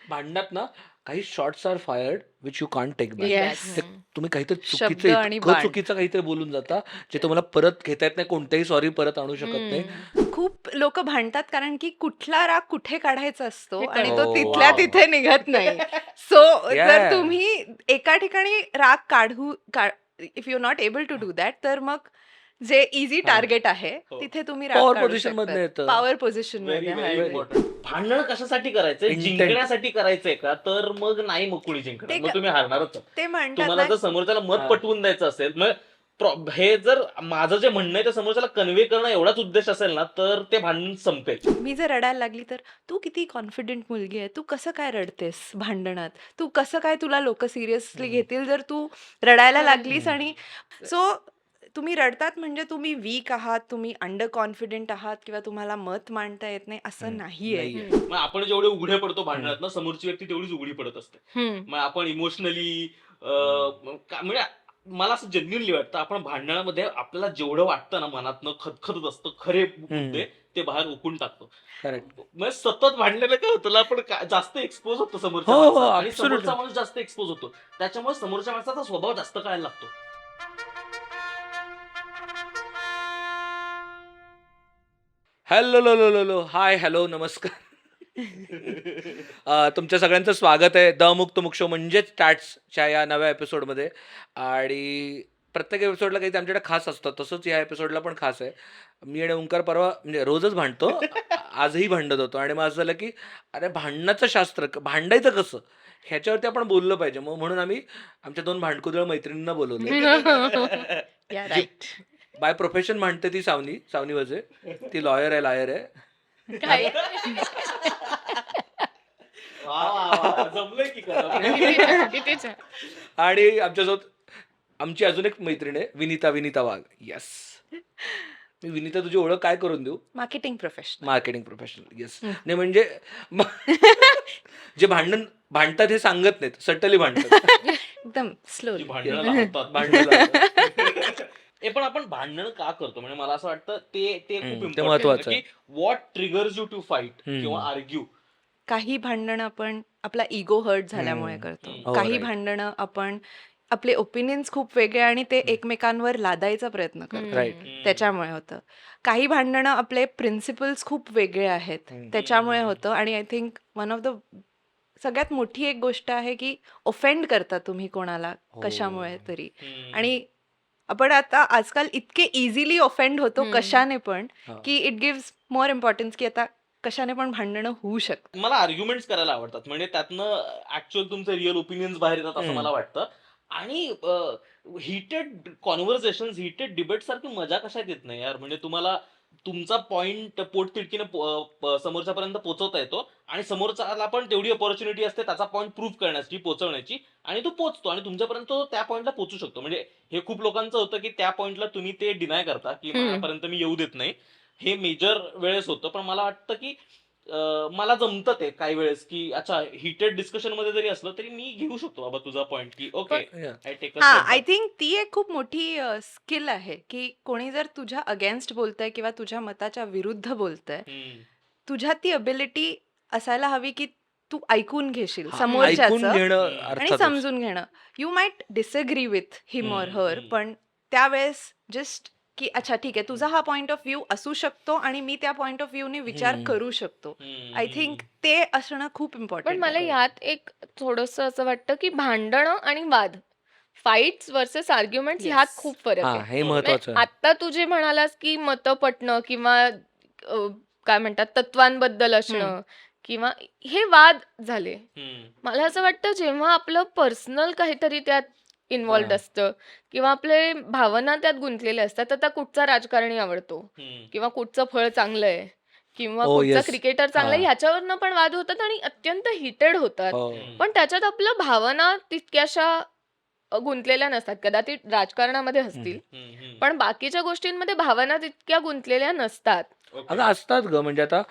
भांडणात ना काही shots are fired which you can't take back. Yes. ते तुम्ही काहीतरी शब्द चुकीचं आणि इतकं बाण. चुकीचं काहीतरी बोलून जाता जे तुम्हाला परत घेता येत नाही, कोणतेही सॉरी परत आणू शकत नाही. खूप लोक भांडतात कारण की कुठला राग कुठे काढायचा असतो हे आणि कळत तो हो. तिथल्या वाव. तिथे निघत नाही. So Yeah. जर तुम्ही एका ठिकाणी राग if you not able to do that, तर मग जे इझी हा. टार्गेट आहे हो. तिथे तुम्ही राग पॉवर काढू पोझिशन मधनं शकतात. येतं. पॉवर पोझिशन व्हेरी मध्ये व्हेरी आहे. इम्पॉर्टंट. भांडण कशासाठी करायचंय? Intent. जिंकण्यासाठी करायचंय का? तर मग नाही, मग कुणी जिंकणार, ते मग तुम्ही हारणारच आहात. ते म्हणतात तुम्हाला ना, जर समोरच्याला मत हा. पटवून द्यायचं असेल, मग हे जर माझं जे म्हणणं आहे त्या समोरच्याला कन्व्हे करणं एवढाच उद्देश असेल ना, तर ते भांडण संपेल. मी जर रडायला लागली तर तू किती कॉन्फिडेंट मुलगी आहे, तू कसं काय रडतेस भांडणात, तू कसं काय, तुला लोक सिरियसली घेतील जर तू रडायला लागलीस. आणि सो तुम्ही रडतात म्हणजे तुम्ही वीक आहात, तुम्ही अंडर कॉन्फिडेंट आहात, किंवा तुम्हाला मत मांडता येत नाही असं नाहीये. नाहीये. मग आपण जेवढे उघडे पडतो भांडणात ना, समोरची व्यक्ती तेवढीच उघडी पडत असते. मग आपण इमोशनली म्हणजे मला असं जेन्युअनली वाटतं, आपण भांडणामध्ये आपल्याला जेवढं वाटतं ना मनातनं खतखतत असतं, खरे मुद्दे ते बाहेर उकळून टाकतो. करेक्ट. मग सतत भांडलेलं काय होतं, आपण जास्त एक्सपोज होतो समोरच्या हो, हो, माणसाला, आणि absolutely. समोरचा माणूस जास्त एक्सपोज होतो. त्याच्यामुळे समोरच्या माणसाचा स्वभाव जास्त कळायला लागतो. Hello low low low low hi hello नमस्कार. तुमच्या सगळ्यांचं स्वागत आहे द मुक्त मुक्त शो म्हणजेच टॅट्सच्या या नव्या एपिसोडमध्ये. आणि प्रत्येक एपिसोडला काही आमच्याकडे खास असतं, तसंच या एपिसोडला पण खास आहे. मी आणि ओंकार परवा म्हणजे रोजच भांडतो, आजही भांडत होतो. आणि मग असं झालं की अरे भांडणाचं शास्त्र, भांडायचं कसं ह्याच्यावरती आपण बोललं पाहिजे. मग म्हणून आम्ही आमच्या 2 भांडकुदळ मैत्रिणींना बोलवलं. या जी राईट. बाय प्रोफेशन भांडते ती सावनी वजे, ती लायर आहे. काय वा, वा, वा. जमलंय की खरं. आणि आमच्यासोबत आमची अजून एक मैत्रीण आहे, विनीता वाघ. येस, मी विनीता तुझी ओळख काय करून देऊ? Marketing professional. Marketing professional. Yes. नाही म्हणजे जे भांडतात हे सांगत नाहीत, सटली भांडतात. एकदम स्लो. जी भांडणं लावतात. भांडण पण आपण भांडण का करतो, म्हणजे मला असं वाटतं ते खूप ते इम्पॉर्टंट महत्वाचं आहे की what triggers you to fight hmm. किंवा आर्ग्यू. काही भांडणं आपण आपला इगो हर्ट झाल्यामुळे करतो. हम्म. काही right. भांडणं आपण आपले ओपिनियन्स खूप वेगळे आणि ते एकमेकांवर लादायचा प्रयत्न करतो, राईट. त्याच्यामुळे होतं. काही भांडणं आपले प्रिन्सिपल्स खूप वेगळे आहेत, त्याच्यामुळे होतं. आणि I think one of the सगळ्यात मोठी एक गोष्ट आहे की ऑफेंड करता तुम्ही कोणाला हो. कशामुळे तरी. आणि आपण आता आजकाल इतके इझिली ऑफेंड होतो कशाने पण, हा. की इट गिव्स मोर इम्पॉर्टन्स की आता कशाने पण भांडणं होऊ शकतं. मला आर्ग्युमेंट्स करायला आवडतात, म्हणजे त्यातनं ऍक्च्युअल तुमचे रिअल ओपिनियन्स बाहेर येतात असं मला वाटतं. आणि हिटेड कॉन्व्हर्सेशन, हिटेड डिबेट सारखी मजा कशात येत नाही यार. म्हणजे तुम्हाला तुमचा पॉइंट पोटतिडकीने समोरच्यापर्यंत पोहोचवता येतो, आणि समोरच्याला पण तेवढी अपॉर्च्युनिटी असते त्याचा पॉइंट प्रूव्ह करण्याची, पोहोचवण्याची, आणि तो पोहोचतो आणि तुमच्यापर्यंत तो त्या पॉइंटला पोहोचू शकतो. म्हणजे हे खूप लोकांचं होतं की त्या पॉइंटला तुम्ही ते डिनाय करता की माझ्यापर्यंत मी येऊ देत नाही. हे मेजर वेळेस होतं. पण मला वाटतं की मला जमतं ते काही वेळेस, की अच्छा हिटेड डिस्कशन मध्ये जरी असलं तरी मी घेऊ शकतो बाबा तुझा पॉइंट, की ओके Yeah. आय टेक हा, आय थिंक ती एक खूप मोठी स्किल आहे की कोणी जर तुझ्या अगेन्स्ट बोलतंय किंवा तुझ्या मताच्या विरुद्ध बोलतंय, तुझ्यात ती अबिलिटी असायला हवी की तू ऐकून घेशील ऐकून समोरच्याचं घेणं आणि आणि अर्थातच. समजून घेणं. यू माइट डिसएग्री विथ हिम और हर, पण त्यावेळेस जस्ट की अच्छा ठीक आहे, तुझा हा पॉइंट ऑफ व्ह्यू असू शकतो आणि मी त्या पॉइंट ऑफ व्ह्यूने विचार करू शकतो. आय थिंक ते असणं खूप पण इम्पॉर्टंट मला आहे. यात एक थोडस असं वाटतं की भांडणं आणि वाद, फाईट्स वर्सेस आर्ग्युमेंट्स, Yes. ह्यात खूप फरक हा, आहे. हे महत्वाचं आहे. आता तू जे म्हणालास की मतं पटणं किंवा काय म्हणतात तत्वांबद्दल असणं किंवा हे वाद झाले. मला असं वाटतं जेव्हा आपलं पर्सनल काहीतरी त्यात इन्व्हॉल्ड हा. असतं किंवा आपले भावना त्यात गुंतलेले असतात, आता कुठचा राजकारणी आवडतो किंवा कुठचं फळ चांगलं आहे किंवा Oh, कुठचा yes. क्रिकेटर चांगला आहे, हा. ह्याच्यावरनं पण वाद होतात आणि अत्यंत हिटेड होतात. हो. पण त्याच्यात आपल्या भावना तितक्याशा गुंतलेल्या नसतात. कदाचित राजकारणामध्ये असतील, पण बाकीच्या गोष्टींमध्ये भावना तितक्या गुंतलेल्या नसतात. अगं असतात ग, म्हणजे आता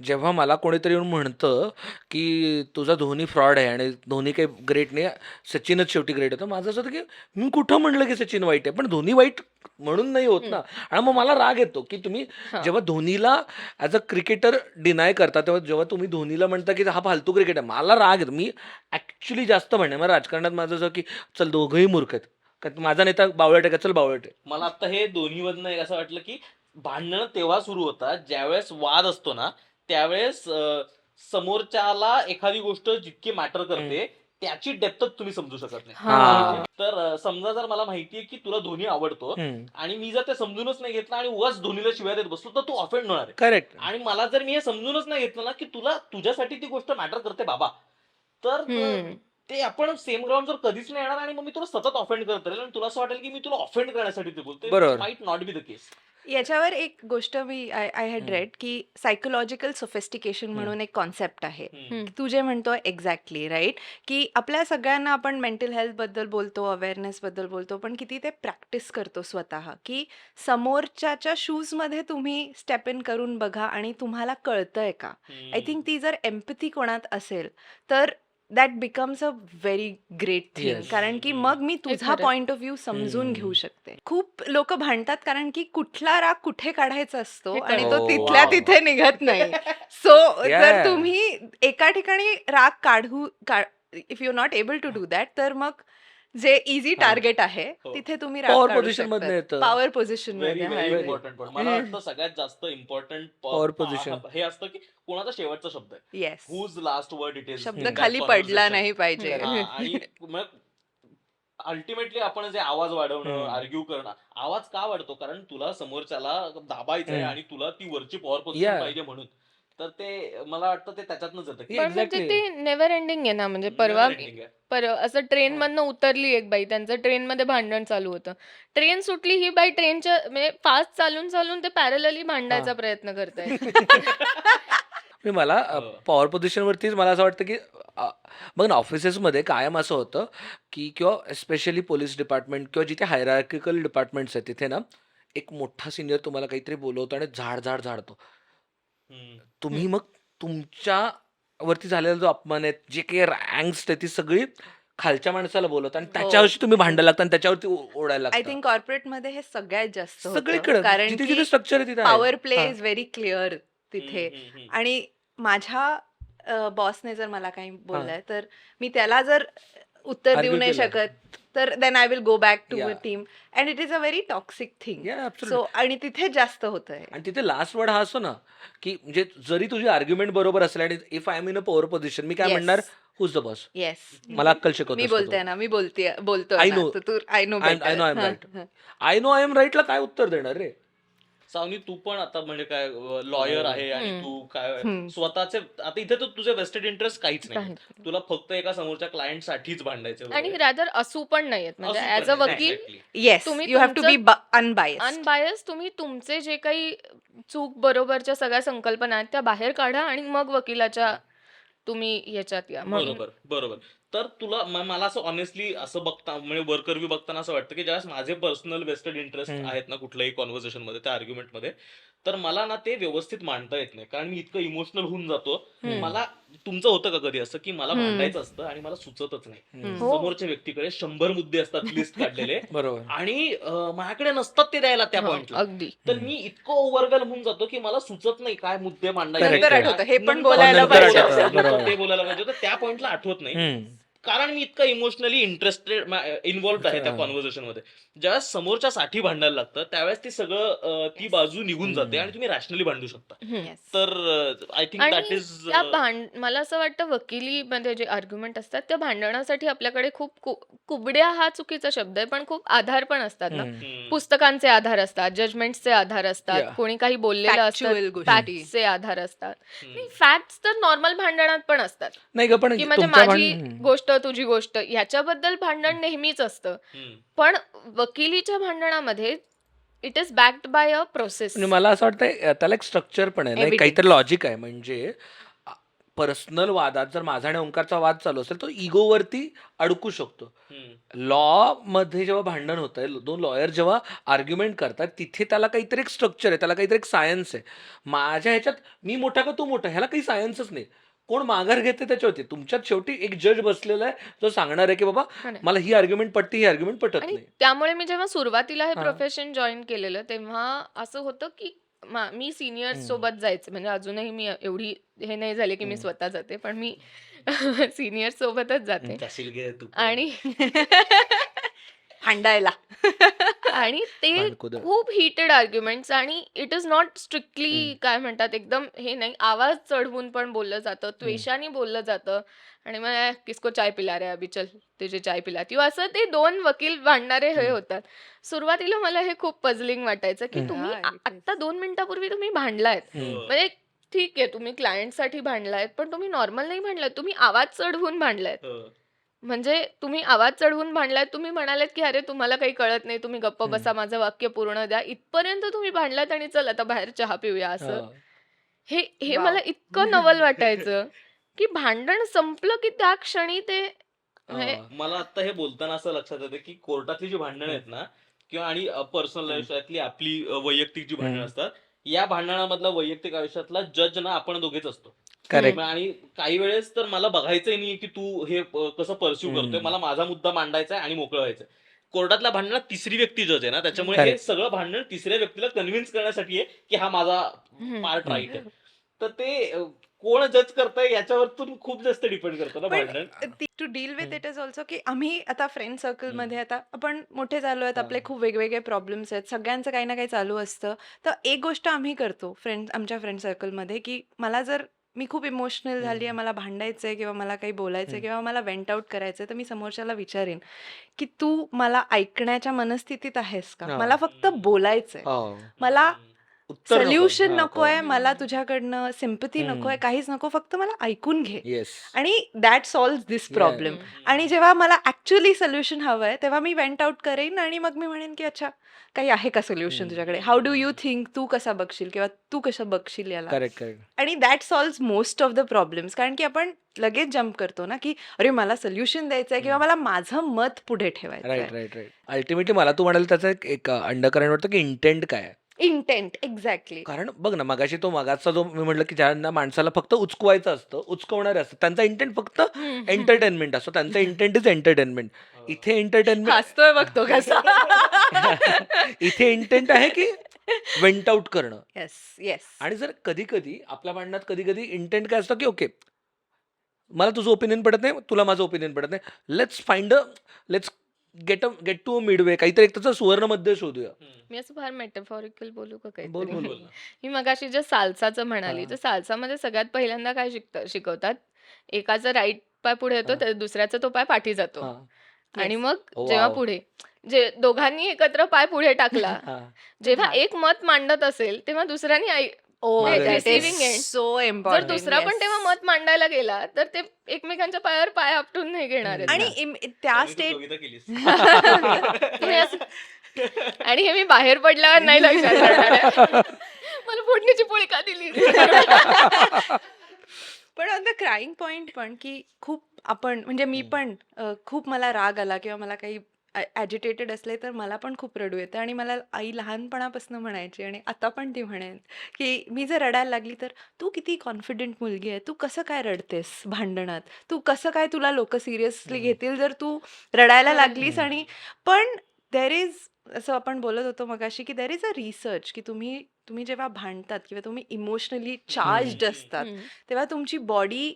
जेव्हा मला कोणीतरी येऊन म्हणतं की तुझा धोनी फ्रॉड आहे आणि धोनी काही ग्रेट नाही, सचिनच शेवटी ग्रेट होतं, माझं असं होतं की मी कुठं म्हणलं की सचिन वाईट आहे, पण धोनी वाईट म्हणून नाही होत ना. आणि मग मला राग येतो की तुम्ही हा. जेव्हा धोनीला ॲज अ क्रिकेटर डिनाय करता, तेव्हा जेव्हा तुम्ही धोनीला म्हणता की हा फालतू क्रिकेट आहे, मला राग येतो. मी ॲक्च्युली जास्त म्हणणे, मग राजकारणात माझं असं की चल दोघंही मूर्ख आहेत, का माझा नेता बावळट आहे का, चल बावळट आहे. मला आता हे दोन्हीमधनं एक असं वाटलं की भांडणं तेव्हा सुरू होतात ज्यावेळेस वाद असतो ना, त्यावेळेस समोरच्याला एखादी गोष्ट जितकी मॅटर करते त्याची डेप्थच तुम्ही समजू शकत नाही. हा. तर समजा जर मला माहितीये की तुला धोनी आवडतो आणि मी जर ते समजूनच नाही घेतलं आणि उगाच धोनीला शिव्या देत बसलो, तर तू ऑफेंड होणार आहे. करेक्ट. आणि मला जर मी हे समजूनच नाही घेतलं ना की तुझ्यासाठी ती गोष्ट मॅटर करते बाबा, तर ते आपण सेम ग्राउंड जर कधीच नाही येणार आणि मग मी तुला सतत ऑफेंड करत राहील आणि तुला असं वाटेल की मी तुला ऑफेंड करण्यासाठी ते बोलते. बरोबर. माइट नॉट बी द केस. याच्यावर एक गोष्ट मी आय हॅड रेड की सायकोलॉजिकल सोफिस्टिकेशन म्हणून एक कॉन्सेप्ट आहे. तू जे म्हणतो एक्झॅक्टली राईट, की आपल्या सगळ्यांना आपण मेंटल हेल्थ बद्दल बोलतो, अवेअरनेस बद्दल बोलतो, पण किती ते प्रॅक्टिस करतो स्वतः, की समोरच्याच्या शूज मध्ये तुम्ही स्टेप इन करून बघा आणि तुम्हाला कळतंय का. आय थिंक ती जर एम्पथी कोणात असेल तर that becomes a very great thing. Yes. कारण की मग मी तुझा खरंय. पॉइंट ऑफ व्ह्यू समजून घेऊ शकते. खूप लोक भांडतात कारण की कुठला राग कुठे काढायचा असतो हे आणि तो कळत. तिथल्या Wow. तिथे निघत नाही. So Yeah. जर तुम्ही एका ठिकाणी राग if you not able to do that, तर मग जे इझी हा. टार्गेट आहे हो. तिथे तुम्ही राग पॉवर काढू पोझिशन मधनं शकता. येतं. पॉवर पोझिशन व्हेरी मध्ये. व्हेरी हा. इम्पॉर्टंट पण मला वाटतं सगळ्यात जास्त इम्पॉर्टंट Power position. हे असतं की कोणाचा शेवटचा शब्द आहे. Yes. Whose last word it is. शब्द खाली पडला नाही पाहिजे. आणि मग अल्टिमेटली आपण जे आवाज वाढवणं, आर्ग्यू करणं, आवाज का वाढतो? कारण तुला समोरच्याला दाबायचंय हम्म. आणि तुला ती वरची पॉवर पोझिशन Yeah. पाहिजे म्हणून. तर ते मला वाटतं ते त्याच्यातनंच येतं की Yeah, पण म्हणजे exactly. ते नेव्हर एंडिंग आहे ना. म्हणजे परवा never ending आहे. असं ट्रेन मधनं उतरली एक बाई, त्यांचं ट्रेनमध्ये भांडण चालू होतं. ट्रेन सुटली, ही बाई ट्रेनच्या म्हणजे फास्ट चालून चालून ते पॅरलली भांडायचा प्रयत्न करताय. म्हणजे मला हो. पॉवर पोझिशनवरतीच मला असं वाटतं की बघ ना, ऑफिसेसमध्ये कायम असं होतं की किंवा स्पेशली पोलीस डिपार्टमेंट किंवा जिथे हायरार्किकल डिपार्टमेंट्स आहेत तिथे ना, एक मोठा सिनियर तुम्हाला काहीतरी बोलवतो आणि झाडतो. हम्म. तुम्ही मग तुमच्या वरती झालेला जो अपमान आहे, जे काही रँक्स आहे, ती सगळी खालच्या माणसाला बोलवता आणि त्याच्यावरती तुम्ही भांडायला लागता आणि त्याच्यावरती ओढायला आय लागता. थिंक कॉर्पोरेट मध्ये हे सगळ्यात जास्त होतं. सगळीकडे कारण जिथे की जिथे स्ट्रक्चर आहे तिथे आहे. पॉवर प्ले हा. इज व्हेरी क्लिअर तिथे. हम्म. आणि माझ्या बॉसने जर मला काही बोललंय तर मी त्याला जर उत्तर देऊ Argue नाही केलं. शकत, तर then I will go back to Yeah. Team and it is a very toxic thing. Yeah, absolutely. So आणि तिथे जास्त होतंय. आणि तिथे लास्ट वर्ड हा असतो ना, की म्हणजे जरी तुझी आर्ग्युमेंट बरोबर असली आणि if I am in a power position, मी काय Yes. म्हणणार, हुज द बॉस. येस. मला अक्कल शिकवतो. मी बोलते ना, मी बोलतोय I ना, know. तर तू I know I know I am right. I know I am राईटला काय उत्तर देणार रे? सावनी, तू पण आता म्हणजे काय लॉयर आहे आणि हम्म. तू काय हम्म. स्वतःचे आता इथे तर तुझे वेस्टेड इंटरेस्ट काहीच नाही. काहीच नाही. तुला फक्त एका समोरच्या क्लायंट साठीच भांडायचं आणि रादर असू पण नाहीयेत. म्हणजे असू ऍज पण अ नाही. वकील Exactly. येस, तुम्ही यू हॅव टू बी तुमचं अनबायस्ड. अनबायस, तुम्ही तुमचे जे काही चूक बरोबरच्या सगळ्या संकल्पना आहेत त्या बाहेर काढा आणि मग वकिलाच्या तुम्ही ह्याच्यात या. म्हणून बरोबर. तर तुला मला असं ऑनेस्टली असं बघता म्हणजे वर्कर व्ह्यू बघताना असं वाटतं की ज्यावेळेस माझे पर्सनल वेस्टेड इंटरेस्ट आहेत ना कुठल्याही कॉन्व्हर्सेशन मध्ये, त्या आर्ग्युमेंट मध्ये, तर मला ना ते व्यवस्थित मांडता येत नाही. कारण मी इतकं इमोशनल होऊन जातो. मला तुमचं होतं का कधी असं की मला भांडायचं असतं आणि मला सुचतच नाही. हो. समोरच्या व्यक्तीकडे 100 मुद्दे असतात लिस्ट काढलेले बरोबर. आणि माझ्याकडे नसतात ते द्यायला त्या हो, पॉइंटला. अगदी. तर मी इतकं ओव्हरवेल होऊन जातो की मला सुचत नाही काय मुद्दे मांडायचे. Correct, नंतर correct. आठवतं, हे पण नंतर बोलायला नंतर पाहिजे. आठवतं, बरोबर. ते बोलायला पाहिजे होतं, त्या पॉइंटला आठवत नाही. हम्म. कारण मी इतकं इमोशनली इंटरेस्टेड इन्व्हॉल्व्ह आहे त्या हा. कॉन्व्हर्सेशन मध्ये. ज्यावेळेस समोरच्या साठी भांडायला लागतं त्यावेळेस ती सगळं ती बाजू निघून जाते आणि तुम्ही रॅशनली भांडू शकता. Yes. तर आय थिंक आणि दॅट इज त्या मला असं वाटतं वकिलीमध्ये जे आर्ग्युमेंट असतात त्या भांडणासाठी आपल्याकडे खूप कुबड्या हा चुकीचा शब्द आहे, पण खूप आधार पण असतात ना. पुस्तकांचे आधार असतात, जजमेंट्सचे आधार असतात, Yeah. कोणी काही बोललेलं असतं, Factual गोष्टी. फॅक्ट्सचे आधार असतात. फॅक्ट्स तर नॉर्मल भांडणात पण असतात, नाही ग, पण की म्हणजे तुमच्या माझी भांड- गोष्ट तुझी गोष्ट ह्याच्याबद्दल भांडण नेहमीच असतं. पण वकिलीच्या भांडणामध्ये it is backed by a process. म्हणजे मला असं वाटतं त्याला एक स्ट्रक्चर पण आहे, नाही Evidence. काहीतरी लॉजिक आहे. म्हणजे पर्सनल वादात जर माझा आणि ओंकारचा वाद चालू असेल तो इगोवरती अडकू शकतो. हम्म. लॉ मध्ये जेव्हा भांडण होत आहे, दोन लॉयर जेव्हा आर्ग्युमेंट करतात, तिथे त्याला काहीतरी एक स्ट्रक्चर आहे, त्याला काहीतरी एक सायन्स आहे. माझ्या ह्याच्यात मी मोठा का तू मोठा, ह्याला काही सायन्सच नाही. कोण माघार घेते त्याच्यावरती. तुमच्यात शेवटी एक जज बसलेला आहे जो सांगणार आहे की बाबा खरं आहे. मला ही आर्ग्युमेंट पटते, ही आर्ग्युमेंट पटत आणि नाही. त्यामुळे मी जेव्हा सुरुवातीला हे हा. प्रोफेशन जॉईन केलेलं तेव्हा असं होतं की मी सिनियर्स हम्म. सोबत जायचे, म्हणजे अजूनही मी एवढी हे नाही झाले की मी हम्म. स्वतः जाते, पण मी सिनियर सोबतच जाते. जाशील घे तू पण. आणि भांडायला. आणि ते भांडकुदळ. खूप हिटेड आर्ग्युमेंट्स, आणि इट इज नॉट स्ट्रिक्टली हम्म. काय म्हणतात एकदम हे नाही, आवाज चढवून पण बोललं जातं, हम्म. त्वेषाने बोललं जातं. आणि मग किसको चाय पिला रे अभी, चल तुझे चाय पिलाती हूँ", असं ते दोन वकील भांडणारे हे हम्म. होतात. सुरुवातीला मला हे खूप पझलिंग वाटायचं की हम्म. तुम्ही हा, it is. आत्ता 2 मिनिटापूर्वी तुम्ही भांडलायत, हम्म. हो. म्हणजे ठीक आहे तुम्ही क्लायंटसाठी भांडलायत, पण तुम्ही नॉर्मल नाही भांडलायत, तुम्ही आवाज चढवून भांडलायत. हो. म्हणजे तुम्ही आवाज चढवून भांडलात, तुम्ही म्हणालात की अरे तुम्हाला काही कळत नाही, तुम्ही गप्प हम्म. बसा, माझं वाक्य पूर्ण द्या, इथपर्यंत तुम्ही भांडलात आणि चल आता बाहेर चहा पिऊया असं. हा. हे हे वाव. मला इतकं नवल वाटायचं की भांडण संपलं की त्या क्षणी ते म्हणजे हा. मला आता हे बोलताना असं लक्षात येतं की कोर्टातली जी भांडणं आहेत ना, किंवा आणि पर्सनल हम्म. आयुष्यातली आपली वैयक्तिक जी भांडणं हम्म. असतात, या भांडणामधला वैयक्तिक आयुष्यातला जज ना आपण दोघेच असतो. करेक्ट. आणि काही वेळेस तर मला बघायचंय नाहीये की तू हे कसं परस्यू करतोय, हम्म. मला माझा मुद्दा मांडायचा आहे आणि मोकळं व्हायचंय. कोर्टातल्या भांडणात तिसरी व्यक्ती जज आहे ना, त्याच्यामुळे हे करेक्ट. सगळं भांडण तिसऱ्या व्यक्तीला कन्व्हिन्स करण्यासाठी आहे की हा माझा हम्म. पार्ट राईट आहे. तर ते कोण जज करतंय याच्यावरतून खूप जास्त डिपेंड करतं ना पण भांडण. टू डील विथ हम्म. इट इज ऑल्सो की आम्ही आता फ्रेंड सर्कलमध्ये आता आपण मोठे झालो आहेत, हा. आपले खूप वेगवेगळे प्रॉब्लेम्स आहेत, सगळ्यांचं काही ना काही चालू असतं. तर एक गोष्ट आम्ही करतो आमच्या फ्रेंड सर्कलमध्ये की मी खूप इमोशनल झाली आहे, हम्म. मला भांडायचंय किंवा मला काही बोलायचंय हम्म. किंवा मला वेंट आउट करायचंय, तर मी समोरच्याला विचारेन की तू मला ऐकण्याच्या मनस्थितीत आहेस का, हा. मला फक्त बोलायचंय, हो. मला उत्तर नको. सोल्युशन हा, नकोय, कळलं. मला तुझ्याकडनं सिम्पथी नकोय, हम्म. काहीच नको, फक्त मला ऐकून घे येस. आणि that solve this Yeah. Problem. आणि जेव्हा मला ऍक्च्युअली सोल्युशन हवंय तेव्हा मी वेंट आउट करेन आणि मग मी म्हणेन की अच्छा काही आहे का सोल्युशन हम्म. तुझ्याकडे, हाऊ डू यू थिंक, तू कसा बघशील किंवा तू कसं बघशील याला. Correct correct. आणि that solve most of the problems. कारण की आपण लगेच जम्प करतो ना की अरे मला सोल्युशन द्यायचंय किंवा मला माझं मत पुढे ठेवायचंय. Right right right. अल्टिमेटली मला तू म्हणाल त्याचं एक अंडरकरंट वाटतं की इंटेंट काय आहे. Intent exactly. कारण बघ ना, मागाचा जो मी म्हटलं की ज्यांना माणसाला फक्त उचकवायचं असतं, उचकवणारे असतं, त्यांचा इंटेंट फक्त एंटरटेनमेंट असतो. त्यांचा इंटेंट इज एंटरटेनमेंट. इथे एंटरटेनमेंट हसतोय बघतो कसा. इथे इंटेंट आहे की वेंट आउट करणं. Yes yes. आणि जर कधी कधी आपल्या भांडणात कधी कधी इंटेंट काय असतं की ओके, मला तुझं ओपिनियन पडत नाही, तुला माझं ओपिनियन पडत नाही, लेट्स गेट टू मिडवे, काहीतरी एक त्याचं सुवर्ण मध्य शोधूया. मी असं फार मेटाफॉरिकल बोलू का बोल काहीतरी? बोल बोल बोल. ना. मी मगाशी जे साल्साचं म्हणाली, हा. तर साल्सामध्ये सगळ्यात पहिल्यांदा काय शिकवतात, एकाचा राईट पाय पुढे येतो, हा. तर दुसऱ्याचा तो पाय पाठी जातो. हा. आणि Yes. मग Oh, जेव्हा wow. पुढे जे दोघांनी एकत्र पाय पुढे टाकला, हा. जेव्हा हा. एक मत मांडत असेल तेव्हा दुसऱ्याने ओ मागे that is receiving end. So जर इम्पॉर्टंट. दुसरा पण तेव्हा मत मांडायला गेला तर ते एकमेकांच्या पायावर पाय आपटून नाही घेणार आहेत आणि ना. त्या चांगली तू स्टेट कविता केलीस. तुम्ही असं- आणि हे मी बाहेर पडल्यावर नाही लक्षात राहणार आहे. मला फोडणीची पोळी का दिली? पण ऑन द क्राईंग पॉइंट पण की खूप आपण म्हणजे मी पण खूप मला राग आला किंवा मला काही ॲजिटेटेड असले तर मला पण खूप रडू येतं. आणि मला आई लहानपणापासून म्हणायची आणि आता पण ती म्हणेन की मी जर रडायला लागली तर तू किती कॉन्फिडंट मुलगी आहे, तू कसं काय रडतेस भांडणात, तू कसं काय, तुला लोक सिरियसली घेतील जर तू रडायला लागलीस. आणि पण देर इज, असं आपण बोलत होतो मगाशी की देर इज अ रिसर्च की तुम्ही जेव्हा भांडतात किंवा तुम्ही इमोशनली चार्जड असतात तेव्हा तुमची बॉडी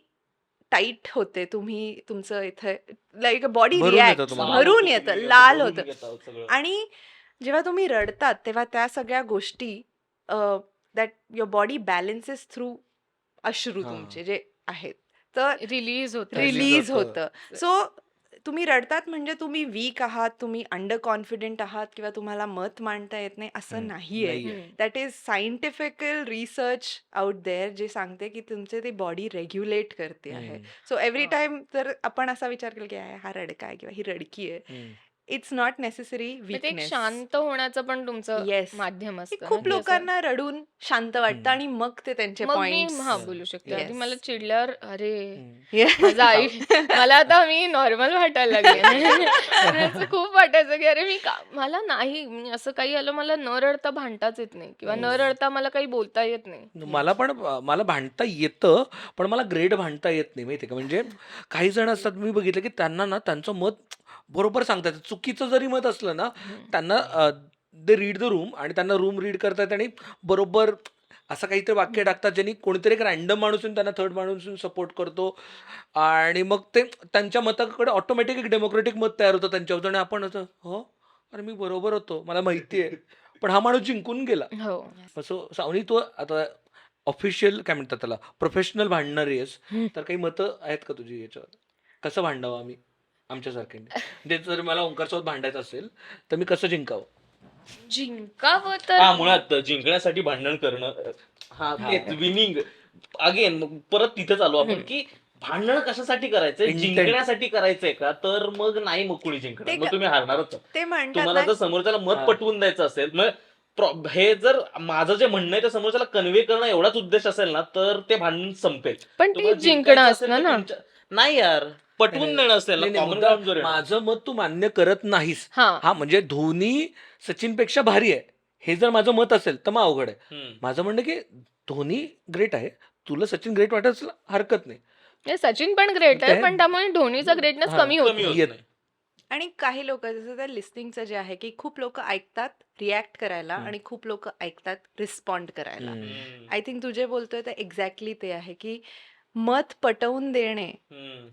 टाईट होते, तुमचं इथे लाईक बॉडी भरून येतं रिॲक्ट, तुम्हाला. भरून येतं, लाल भरून होतं. येतं सगळं. आणि जेव्हा तुम्ही रडतात तेव्हा त्या सगळ्या गोष्टी that your body balances through अश्रू हा. तुमचे जे आहेत तर रिलीज होत Release रिलीज होतं. होतं. सो तुम्ही रडतात म्हणजे तुम्ही वीक आहात, तुम्ही अंडर कॉन्फिडेंट आहात किंवा तुम्हाला मत मांडता येत नाही असं नाहीये. नाहीये. That is scientifical research out there जे सांगते की तुमचे ते बॉडी रेग्युलेट करते आहे. हम्म. सो एव्हरी हा. टाइम जर आपण असा विचार केला की हा रडका आहे किंवा ही रडकी आहे, हम्म. इट्स नॉट नेसेसरी मग ते एक वीकनेस. शांत होण्याचं पण तुमचं येस. माध्यम की असतं ना, खूप की असं लोकांना रडून शांत वाटतं हम्म. आणि मग ते त्यांचे मग मी पॉइंट्स. हा Yeah. बोलू शकते. आधी मला येस. चिडल्यावर अरे हम्म. माझं आई मला आता मी नॉर्मल वाटायला लागले. म्हणजे असं खूप वाटायचं की अरे मला नाही असं काही आलं मला न रडता भांडताच येत नाही किंवा न हो. रडता मला काही बोलता येत नाही. मला पण मला भांडता येतं, पण मला ग्रेड भांडता येत नाही माहिती का. म्हणजे काही जण असतात मी बघितलं की त्यांना ना त्यांचं मत बरोबर सांगतात. चुकीचं जरी मत असलं ना हम्म. त्यांना दे रीड द रूम आणि त्यांना रूम रीड करतात आणि बरोबर असं काहीतरी वाक्य टाकतात ज्यांनी कोणीतरी एक रॅन्डम माणूस येऊन त्यांना थर्ड माणूस येऊन सपोर्ट करतो आणि मग ते त्यांच्या मताकडे ऑटोमॅटिक एक डेमोक्रेटिक मत तयार होतं त्यांच्यावर आणि आपण असं हो अरे मी बरोबर होतो मला माहिती आहे पण हा माणूस जिंकून गेला. हो. असं सावनी तू आता ऑफिशियल काय म्हणतात त्याला प्रोफेशनल भांडणारी आहेस तर काही मतं आहेत का तुझी याच्यावर कसं भांडावं आम्ही आमच्यासारख्यांनी म्हणजे जर मला ओंकारसोबत भांडायचं असेल तर मी कसं जिंकावं. जिंकावं तर हा मुळात जिंकण्यासाठी भांडण करणं हा हा. तेच विनिंग अगेन परत तिथेच आलो आपण हम्म. की भांडण कशासाठी करायचंय Intent. जिंकण्यासाठी करायचंय का तर मग नाही मग कुणी जिंकणार ते मग तुम्ही हारणारच आहात. ते म्हणतात तुम्हाला ना जर समोरच्याला मत हा. पटवून द्यायचं असेल मग हे जर माझं जे म्हणणं आहे ते समोरच्याला कन्व्हे करणं एवढाच उद्देश असेल ना तर ते भांडण संपेल. पण ते तुम्हाला जिंकणं जिंकायचं असेल असतं तर ना. तुमच्या नाही यार पटवून नाही, देणं असेल ना नाही, नाही, कॉमन मुद्दा ग्राउंड जर येणं. माझं मत तू मान्य करत नाहीस हा हा म्हणजे धोनी सचिनपेक्षा भारी आहे हे जर माझं मत असेल तर मग अवघड आहे. हम्म. माझं म्हणणं की धोनी ग्रेट आहे तुला सचिन ग्रेट वाटायचं हरकत नाही. हे सचिन पण ग्रेट आहे ते- पण त्यामुळे धोनीचा ग्रेटनेस हा, कमी होत कमी होत येत. नाही. आणि काही लोक जसं त्या लिस्निंगचं जे आहे की खूप लोक ऐकतात रिॲक्ट करायला आणि खूप लोक ऐकतात रिस्पॉन्ड करायला. हम्म. हम्म. आय थिंक तू जे बोलतोय ते एक्झॅक्टली ते आहे की मत पटवून देणे हम्म.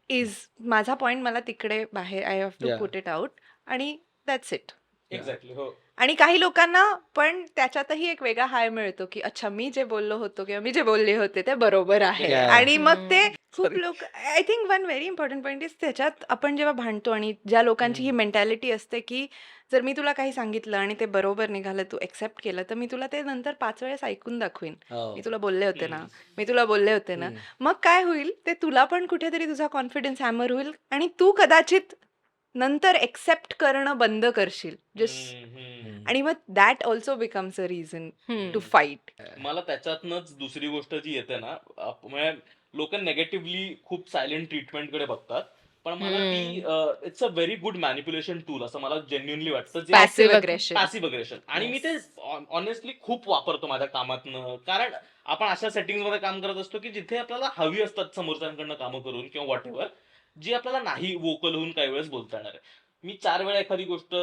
इज माझा पॉइंट मला तिकडे बाहेर I have to Yeah. Put it out आणि दॅट्स इट. एक्झॅक्टली हो. आणि काही लोकांना पण त्याच्यातही एक वेगळा हाय मिळतो की अच्छा मी जे बोललो होतो किंवा मी जे बोलले होते ते बरोबर आहे. Yeah. आणि मग ते खूप Sorry. लोक I think one very important point is त्याच्यात आपण जेव्हा भांडतो आणि ज्या लोकांची ही मेंटॅलिटी असते की जर मी तुला काही सांगितलं आणि ते बरोबर निघालं तू एक्सेप्ट केलं तर मी तुला ते नंतर 5 वेळेस ऐकून दाखवीन. हो. मी तुला बोलले होते ना मी तुला बोलले होते ना. हम्म. मग काय होईल ते तुला पण कुठेतरी तुझा कॉन्फिडन्स हॅमर होईल आणि तू कदाचित नंतर एक्सेप्ट करणं बंद करशील जस्ट. हम्म. हम्म. आणि मग that also becomes a reason hmm. To fight. मला त्याच्यातनच दुसरी गोष्ट जी येते ना म्हणजे लोक नेगेटिव्हली खूप सायलेंट ट्रीटमेंट कडे बघतात पण मला ती it's a very good manipulation tool असं मला जेन्युनली वाटतं जे पॅसिव्ह अग्रेशन. पॅसिव्ह अग्रेशन आणि मी ते ऑनेस्टली खूप वापरतो माझ्या कामातनं कारण आपण अशा सेटिंग मध्ये काम करत असतो की जिथे आपल्याला हवी असतात समोरच्यांकडनं कामं करून किंवा व्हॉट एव्हर जी आपल्याला नाही वोकल होऊन काही वेळेस बोलता येणार आहे. मी 4 वेळा एखादी गोष्ट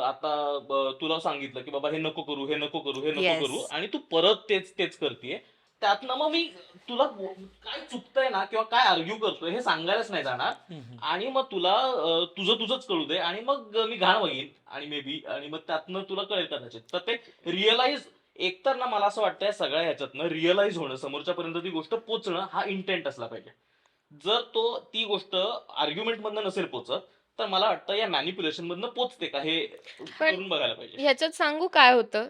आता तुला सांगितलं की बाबा हे नको करू हे नको करू हे नको Yes. करू आणि तू परत तेच तेच करतेय त्यातनं मग मी तुला काय चुकतंय ना किंवा काय आर्ग्यू करतोय हे सांगायलाच नाही जाणार आणि मग तुला तुझं तुझंच कळू दे आणि मग मी घाण बघीन आणि मे बी आणि मग त्यातनं तुला कळेल कदाचित तर ते रिअलाइज एकतर ना मला असं वाटतंय सगळ्या ह्याच्यातनं रिअलाइज होणं समोरच्यापर्यंत ती गोष्ट पोचणं हा इंटेंट असला पाहिजे. जर ती गोष्ट आर्ग्युमेंट मधनं नसेल पोचत तर मला वाटतं या मॅनिप्युलेशन मधनं पोचते का हे करून बघायला पाहिजे. ह्याच्यात सांगू काय होतं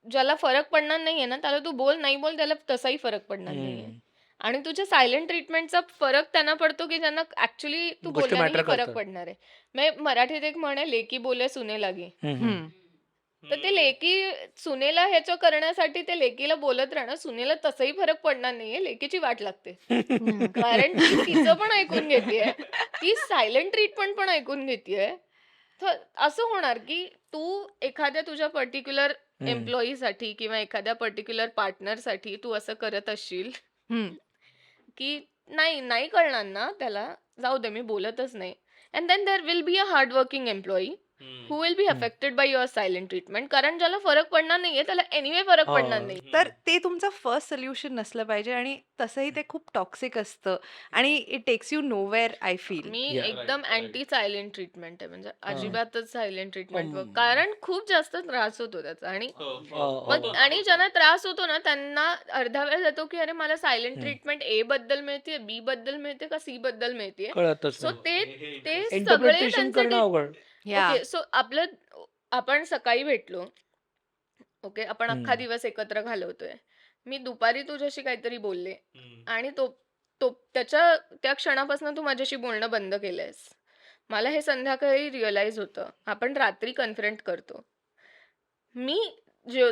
ज्याला फरक पडणार नाहीये ना त्याला तू बोल नाही बोल त्याला तसाही फरक पडणार नाहीये. आणि तुझ्या सायलेंट ट्रीटमेंटचा फरक त्यांना पडतो की ज्यांना ऍक्च्युली तू गोष्टी बोलल्याने matter फरक करतात. पडणार आहे. म्हणजे मराठीत एक म्हण आहे लेकी बोले सुने लागे. हम्म. तर ते लेकी सुनेला ह्याचं करण्यासाठी ते लेकीला बोलत राहणं सुनेला तसंही फरक पडणार नाहीये लेकीची वाट लागते. कारण ती तिचं पण ऐकून घेतेय ती सायलेंट ट्रीटमेंट पण ऐकून घेतेय. तर असं होणार की तू एखाद्या तुझ्या पर्टिक्युलर एम्प्लॉईसाठी किंवा एखाद्या पर्टिक्युलर पार्टनरसाठी तू असं करत असशील की नाही कळणार ना त्याला जाऊ दे मी बोलतच नाही. And then there will be a hard working employee who will be affected by your silent treatment कारण ज्याला फरक पडणार नाहीये त्याला एनिवे फरक पडणार नाही. तर ते तुमचं फर्स्ट सोल्युशन नसलं पाहिजे आणि तसंही ते खूप टॉक्सिक असतं आणि it takes you nowhere I feel. मी Yeah. एकदम Right, right. Anti silent treatment आहे म्हणजे अजिबातच सायलेंट ट्रीटमेंट Um, कारण खूप जास्त त्रास होतो त्याचा. आणि मग हो. आणि ज्यांना त्रास होतो ना त्यांना अर्धा वेळ जातो की अरे मला सायलेंट ट्रीटमेंट ए बद्दल मिळते बी बद्दल मिळते का सी बद्दल मिळते. कळतच सो नाही. ते सगळे इंटरप्रिटेशन करणं त्यांचे अवघड. ओके. सो आपण सकाळी भेटलो ओके आपण अख्खा दिवस एकत्र घालवतोय. मी दुपारी तुझ्याशी काहीतरी बोलले आणि त्या क्षणापासून तू माझ्याशी बोलणं बंद केलंयस. मला हे संध्याकाळी रिअलाइज होतं. आपण रात्री कन्फ्रंट करतो. मी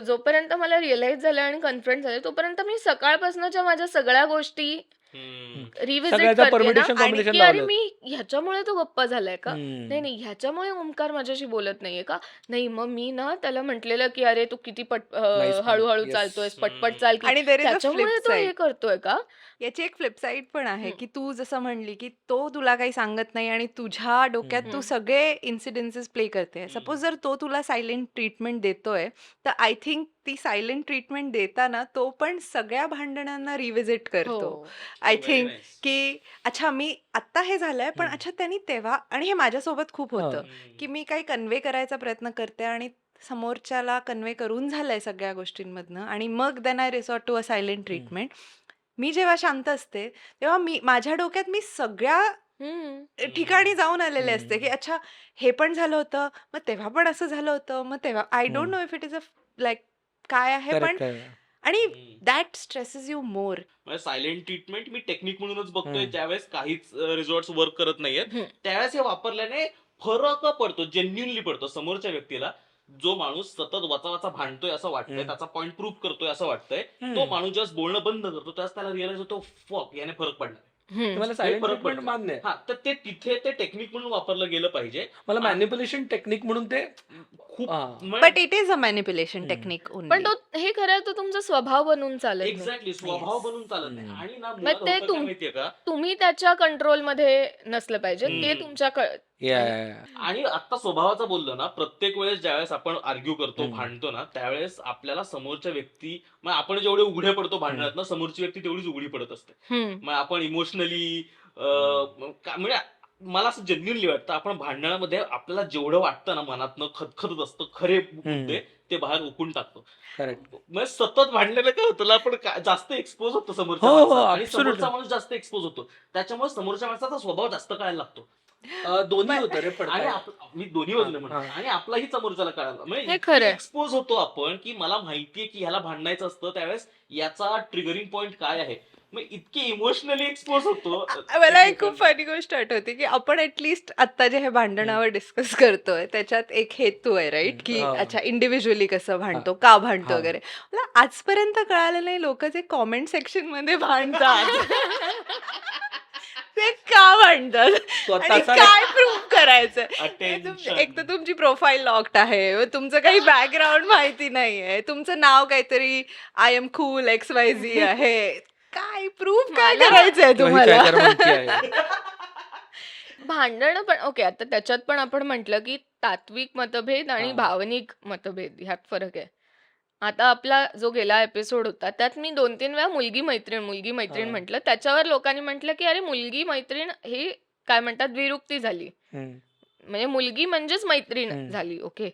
जोपर्यंत मला रिअलाइज झालं आणि कन्फ्रंट झाले, तोपर्यंत मी सकाळपासूनच्या माझ्या सगळ्या गोष्टी रिव्हिजिट सगळ्याचा करते ना, परमिटेशन आणि कॉम्बिनेशन की अरे लावलं. मी ह्याच्यामुळे तो गप्पा झालाय का? नाही, ह्याच्यामुळे ओमकार माझ्याशी बोलत नाहीये का? नाही, मग मी ना त्याला म्हटलेलं की अरे तू किती नाईस हळूहळू पॉइंट. चालतोयस, येस. पटपट चाल की, आणि देर इज अ फ्लिप त्याच्यामुळे तो हे साईड. करतोय का? याची एक फ्लिप साईड पण आहे, हम्म. की तू जसं म्हणली, की तो तुला काही सांगत नाही आणि तुझ्या डोक्यात तू हम्म. सगळे इन्सिडेन्सेस प्ले करते. सपोज जर तो तुला सायलेंट ट्रीटमेंट देतोय, तर आय थिंक ती सायलेंट ट्रीटमेंट देताना तो पण सगळ्या भांडणांना रिव्हिजिट करतो. हो. I very think nice. की अच्छा मी आत्ता हे झालंय, पण अच्छा त्यांनी तेव्हा, आणि हे माझ्यासोबत खूप होतं, की मी काही कन्वे करायचा प्रयत्न करते आणि समोरच्याला कन्वे करून झालंय सगळ्या गोष्टींमधनं, आणि मग then I resort to a silent treatment. मी जेव्हा शांत असते, तेव्हा माझ्या डोक्यात मी सगळ्या हम्म. ठिकाणी जाऊन आलेले असते, की अच्छा हे पण झालं होतं, मग तेव्हा पण असं झालं होतं, मग तेव्हा I don't know if it is a like काय आहे, पण करेक्ट करेक्ट. आणि दॅट स्ट्रेसेस यू मोर. म्हणजे सायलेंट ट्रीटमेंट मी टेक्निक म्हणूनच बघतोय, हम्म. ज्यावेळेस काहीच रिझॉर्ट्स वर्क करत नाहीयेत, हम्म. त्यावेळेस हे वापरल्याने फरक पडतो, जेन्युनली पडतो. समोरच्या व्यक्तीला जो माणूस सतत वाचा वाचा भांडतोय असं वाटतंय, हम्म. त्याचा पॉईंट प्रूव्ह करतोय असं वाटतंय, तो हम्म. माणूस जेव्हा बोलणं बंद करतो त्यावेळेस त्याला रिअलाइज होतो, फक याने फरक पडला. हम्म. तुम्हाला हे सायलेंट फरक ट्रीटमेंट पडतं. मान्य आहे. हा, तर ते तिथे ते टेक्निक म्हणून वापरलं गेलं पाहिजे. मला आ- मॅनिप्युलेशन टेक्निक म्हणून ते खूप हा. म्हणजे but it is a manipulation technique पण ओनली. तो हे खरं तो तुमचा स्वभाव बनून चालत नाही. एक्झॅक्टली स्वभाव Yes. बनून चालत नाही. हम्म. आणि ना मग मुळात ते होतं काय माहितीये का, तुम्ही त्याच्या कंट्रोलमध्ये नसलं पाहिजे, ते हम्म. तुमच्या या आणि आता स्वभावाचं बोललो ना, प्रत्येक वेळेस ज्यावेळेस आपण आर्ग्यू करतो, हम्म. भांडतो ना, त्यावेळेस आपल्याला समोरच्या व्यक्ती, मग आपण जेवढे उघडे पडतो भांडणात ना, समोरची व्यक्ती तेवढीच उघडी पडत असते. मग आपण इमोशनली म्हणजे मला असं जेन्युनली वाटतं, आपण भांडणामध्ये आपल्याला जेवढं वाटतं ना मनातनं खदखदत असतं, खरे मुद्दे ते बाहेर उकळून टाकतो. करेक्ट. मग सतत भांडलेलं काय होतं ना, आपण जास्त एक्सपोज होतो समोरच्या हो, हो, माणसाला, आणि absolutely. समोरचा माणूस जास्त एक्सपोज होतो. त्याच्यामुळे समोरच्या माणसाचा स्वभाव जास्त कळायला लागतो. दोन्ही पण- होतं रे आणि पडताय. मी दोन्ही बाजूने म्हणतो, हा. आणि आपलाही समोरच्याला कळायला, हे म्हणजे खरंय. एक्सपोज होतो आपण, की मला माहितीये की ह्याला भांडायचं असतं, त्यावेळेस याचा ट्रिगरिंग पॉइंट काय आहे. मग इतके इमोशनली एक्सपोज होतो. मला एक खूप फनी गोष्ट आठवते, की आपण ऍटलिस्ट आता जे हे भांडणावर डिस्कस करतोय त्याच्यात एक हेतू आहे, राईट, की हा. अच्छा इंडिव्हिज्युअली कसं भांडतो, का भांडतो हा. वगैरे. मला आजपर्यंत कळालं नाही लोक जे कॉमेंट सेक्शन मध्ये भांडतात ते का भांडतात आणि स्वतःचा काय प्रूव्ह करायचं. Attention. एक तर तुमची प्रोफाईल लॉक्ड आहे, व तुमचं काही बॅकग्राऊंड माहिती नाहीये, तुमचं नाव काहीतरी आय एम कूल XYZ आहे, काय प्रूव्ह काय मला- करायचंय तुम्हाला. भांडणं पण ओके, आता त्याच्यात पण आपण म्हटलं की तात्विक मतभेद आणि हा. भावनिक मतभेद ह्यात फरक आहे. आता आपला जो गेला एपिसोड होता त्यात मी 2-3 वेळा मुलगी मैत्रीण हा. म्हटलं. त्याच्यावर लोकांनी म्हटलं की अरे मुलगी मैत्रीण ही काय म्हणतात विरुक्ती झाली, म्हणजे मुलगी म्हणजेच मैत्रीण हम्म. झाली. ओके,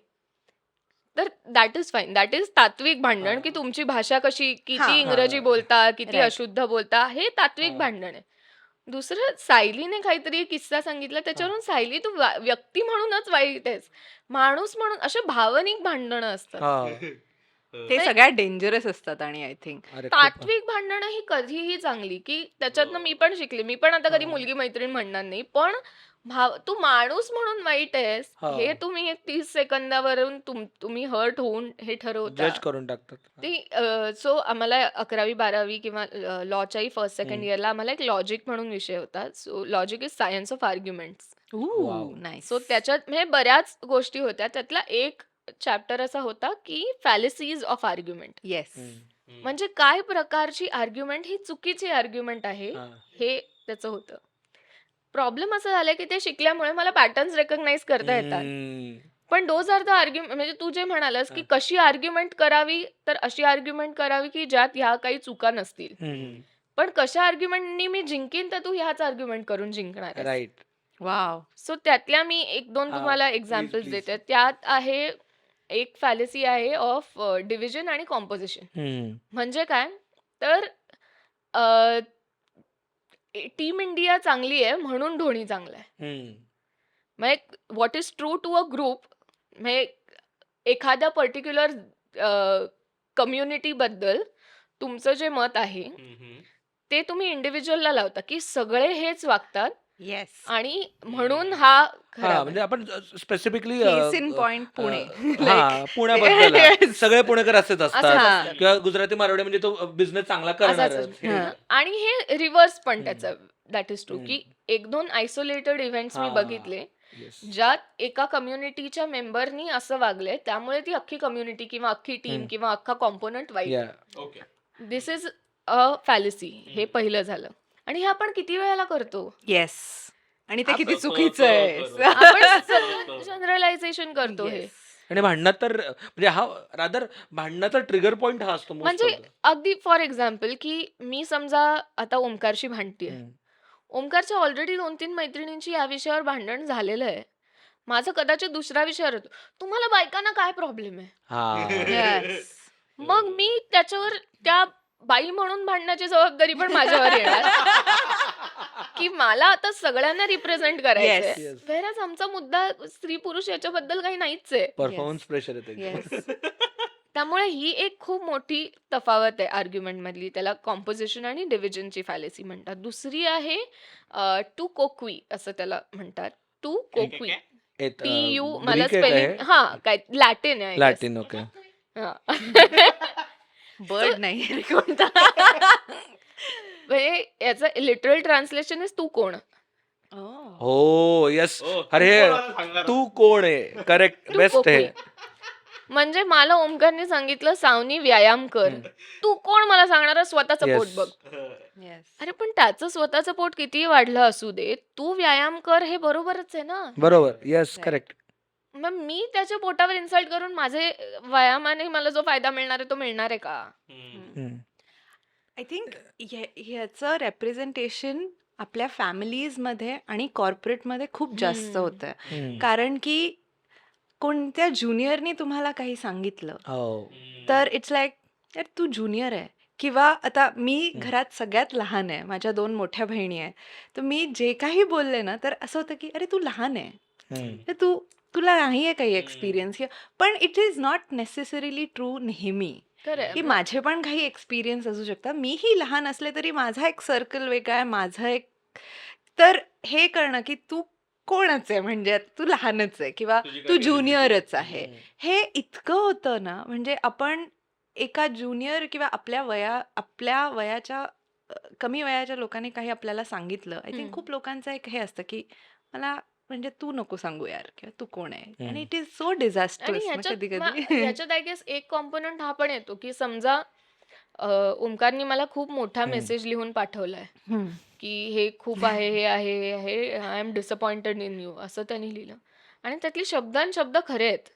तर that is fine, that is तात्विक भांडण, हा. की तुमची भाषा कशी, हा. किती इंग्रजी बोलता, किती Right. अशुद्ध बोलता, हे तात्विक हा. भांडण आहे. दुसरं, सायलीने काहीतरी किस्सा सांगितला, त्याच्यावरून सायली तू व्यक्ती म्हणूनच वाईट आहेस, माणूस म्हणून, असे भावनिक भांडणं असतात. ते सगळ्यात डेंजरस असतात. आणि आय थिंक तात्विक भांडणं ही कधीही चांगली, की त्याच्यातनं मी पण शिकले. मी पण आता कधी हा. मुलगी मैत्रीण म्हणणार नाही, पण तू माणूस म्हणून वाईट आहेस हा. हे तुम्ही एक 30 सेकंदावरून तुम्ही हर्ट होऊन हे ठरवता. जज करून टाकतात. ती सो आम्हाला 11वी-12वी किंवा लॉच्याही फर्स्ट सेकंड हम्म. इयरला आम्हाला एक लॉजिक म्हणून विषय होता. So logic is science of arguments. Wow. Nice. So त्याच्यात म्हणजे बऱ्याच गोष्टी होत्या. त्यातला एक चॅप्टर असा होता की फॅलिसीज ऑफ आर्ग्युमेंट, येस. म्हणजे काय प्रकारची आर्ग्युमेंट ही चुकीची आर्ग्युमेंट आहे, हा. हे त्याचं होतं. प्रॉब्लेम असं झालं की ते शिकल्यामुळे मला पॅटर्न्स रेकग्नाइज करता येतात. पण दोज आर द आर्ग्युमेंट, म्हणजे तू जे म्हणालास की कशी आर्ग्युमेंट करावी, तर अशी आर्ग्युमेंट करावी की ज्यात ह्या काही चुका नसतील. पण कशा आर्ग्युमेंटनी मी जिंकीन, तर तू ह्याच आर्ग्युमेंट करून जिंकणार आहेस. राईट. वाव. सो त्यातल्या मी 1-2 हा, तुम्हाला please, एक्झाम्पल्स please. देते. त्यात आहे एक फॅलेसी आहे ऑफ डिव्हिजन आणि कॉम्पोजिशन. म्हणजे काय, तर टीम इंडिया चांगली आहे म्हणून धोनी चांगला आहे. म्हणजे what is true to a group, म्हणजे एखाद्या पर्टिक्युलर कम्युनिटीबद्दल तुमचं जे मत आहे ते तुम्ही इंडिव्हिज्युअलला लावता की सगळे हेच वागतात, येस. आणि म्हणून हा खराब आहे. म्हणजे आपण specifically case in point Pune. पुण्याबद्दल Yes. सगळे पुणेकर असेच असंच असतात असतं. किंवा गुजराती मारवाडी म्हणजे तो बिझनेस चांगला करणार असाच असतो. आणि हे रिव्हर्स पण त्याचं दॅट इज ट्रू की 1-2 आयसोलेटेड इव्हेंट्स मी हा. बघितले ज्यात एका कम्युनिटीच्या मेंबरनी असं वागले त्यामुळे ती अख्खी कम्युनिटी किंवा अख्खी टीम हम्म. किंवा अख्खा कॉम्पोनंट वाईट. Okay. This is a fallacy. हे पहिलं झालं. आणि हे आपण किती वेळेला करतो? येस. आणि ते किती असं चुकीचं आहे. आपण जनरलायझेशन करतो हे. Yes. आणि भांडणात तर म्हणजे हा रादर भांडणाचा ट्रिगर पॉइंट हा असतो most म्हणजे of the. अगदी फॉर एक्झाम्पल की मी समजा आता ओमकारशी भांडतीये. हम्म. ओमकारच्या ऑलरेडी 2-3 मैत्रिणींची या विषयावर भांडण झालेलं आहे. माझं कदाचित दुसऱ्या विषयावर होतं. तुम्हाला बायकांना काय प्रॉब्लेम आहे? हा Yes. मग मी त्याच्यावर त्या बाई म्हणून भांडण्याची जबाबदारी पण माझ्यावर येणार की मला आता सगळ्यांना रिप्रेझेंट Yes. करायचंय. Yes. व्हेअरएज आमचा मुद्दा स्त्री पुरुष याच्याबद्दल काही नाहीच आहे. परफॉर्मन्स प्रेशर येते Yes. त्यामुळे ही एक खूप मोठी तफावत आहे आर्ग्युमेंट मधली. त्याला कॉम्पोजिशन आणि डिव्हिजनची फॅलेसी म्हणतात. दुसरी आहे टू कोक्वी असं त्याला म्हणतात. टू कोक्वी. TU मला स्पेलिंग काय लॅटिन आहे I guess. लॅटिन ओके हा. बर्ड नाही रे कोणता. म्हणजे याचं लिटरल ट्रान्सलेशन इज तू कोण. Oh. हो यस अरे तू कोण आहे करेक्ट तू बेस्ट कोक्वी. आहे म्हणजे मला ओमकारने सांगितलं सावनी व्यायाम कर. तू कोण मला सांगणार स्वतःचं Yes. पोट बघ. Yes. अरे पण त्याचं स्वतःचं पोट कितीही वाढलं असू दे तू व्यायाम कर हे बरोबरच आहे ना. बरोबर येस Right. करेक्ट मग मी त्याच्या पोटावर इन्सल्ट करून माझे व्यायामाने मला जो फायदा मिळणार आहे तो मिळणार आहे का? आय थिंक ह्याचं रेप्रेझेंटेशन आपल्या फॅमिलीजमध्ये आणि कॉर्पोरेटमध्ये खूप जास्त हम्म. होतं. कारण की कोणत्या ज्युनियरनी तुम्हाला काही सांगितलं हो तर इट्स लाईक यार तू ज्युनियर आहे. किंवा आता मी हम्म. घरात सगळ्यात लहान आहे. माझ्या 2 मोठ्या बहिणी आहे. तर मी जे काही बोलले ना तर असं होतं की अरे तू लहान आहे. तर तुला नाही आहे काही एक्सपिरियन्स. पण it is not necessarily true नेहमी खरंय. की माझे पण काही एक्सपिरियन्स असू शकतात. मीही लहान असले तरी माझा एक सर्कल वेगळा आहे. माझं एक तर हे कळणं की तू कोणच आहे म्हणजे तू लहानच आहे किंवा तू ज्युनियरच आहे. हे इतकं होतं ना म्हणजे आपण एका ज्युनियर किंवा आपल्या वयाच्या कमी वयाच्या लोकांनी काही आपल्याला सांगितलं. आय थिंक हम्म. खूप लोकांचं एक हे असतं की मला म्हणजे तू नको सांगू यार किंवा तू कोण आहे. आणि हम्म. इट इज सो आणि डिझास्टर्स कधी कधी. ह्याच्यात आय गेस एक कॉम्पोनंट हा पण येतो की समजा ओमकारनी मला खूप मोठा हम्म. मेसेज लिहून पाठवलाय की हे खूप आहे हे आहे हे आहे I am disappointed in you असं त्यांनी लिहिलं आणि त्यातली शब्द खरे आहेत.